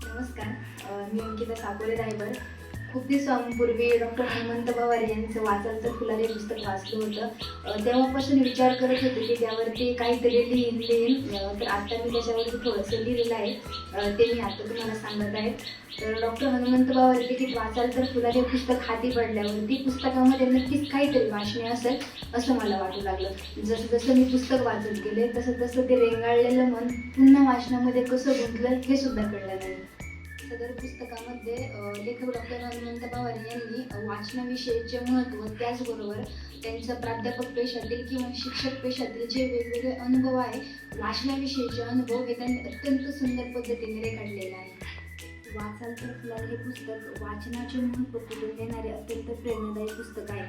नमस्कार. मी अंकिता साकोरे रायगड. खूप दिवसांपूर्वी डॉक्टर हनुमंत पवार यांचं वाचाल तर फुलाले पुस्तक वाचलं होतं. तेव्हापासून विचार करत होते की त्यावरती काहीतरी लिहीन. तर आता मी त्याच्यावरती थोडंसं लिहिलेलं आहे. ते मी आता तुम्हाला सांगत आहे. तर डॉक्टर हनुमंत पवार लिखित वाचाल तर फुलाले पुस्तक हाती पडल्यावरती पुस्तकामध्ये नक्कीच काहीतरी वाचणे असेल असं मला वाटू लागलं. जसं जसं मी पुस्तक वाचत गेले तसं तसं ते रेंगाळलेलं मन पुन्हा वाचनामध्ये कसं गुंतलं हे सुद्धा कळलं नाही. सदर पुस्तकामध्ये लेखक डॉक्टर हनुमंत पवार यांनी वाचनाविषयीचे महत्त्व, त्याचबरोबर त्यांचं प्राध्यापक पेशातील किंवा शिक्षक पेशातील जे वेगवेगळे अनुभव आहे, वाचनाविषयीचे अनुभव हे त्यांनी अत्यंत सुंदर पद्धतीने रेखाटलेले आहे. वाचाल तर फुलाल हे पुस्तक वाचनाचे महत्त्व पटवून देणारे अत्यंत प्रेरणादायी पुस्तक आहे.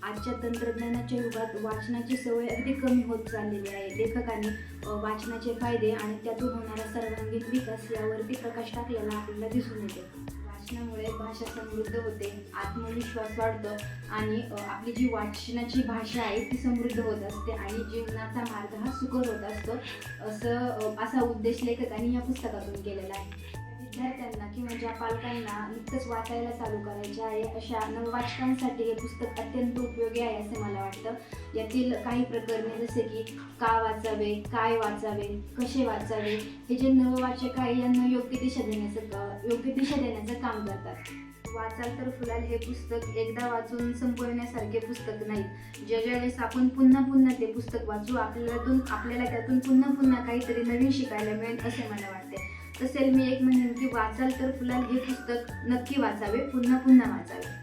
आजच्या तंत्रज्ञानाच्या युगात वाचनाची सवय अगदी कमी होत चाललेली आहे. लेखकांनी वाचनाचे फायदे आणि त्यातून होणारा सर्वांगीण विकास यावरती प्रकाश टाकलेला आपल्याला दिसून येते. वाचनामुळे भाषा समृद्ध होते, आत्मविश्वास वाढतो आणि आपली जी वाचनाची भाषा आहे ती समृद्ध होत असते आणि जीवनाचा मार्ग हा सुकर होत असतो. असा उद्देश लेखकांनी या पुस्तकातून केलेला आहे. विद्यार्थ्यांना किंवा ज्या पालकांना नुकतंच वाचायला चालू करायचे आहे अशा नववाचकांसाठी हे पुस्तक अत्यंत उपयोगी आहे असे मला वाटतं. यातील काही प्रकरणे जसे की का वाचावे, काय वाचावे, कसे वाचावे, हे जे नववाचक आहे यांना योग्य दिशा देण्याचं काम करतात. वाचाल तर फुलाल हे पुस्तक एकदा वाचून संपवण्यासारखे पुस्तक नाही. ज्यावेळेस आपण पुन्हा पुन्हा ते पुस्तक वाचू आपल्याला त्यातून पुन्हा काहीतरी नवीन शिकायला मिळेल असे मला वाटते. तसेच मी एक म्हणेन की वाचाल तर फुलाल हे पुस्तक नक्की वाचावे, पुन्हा वाचावे.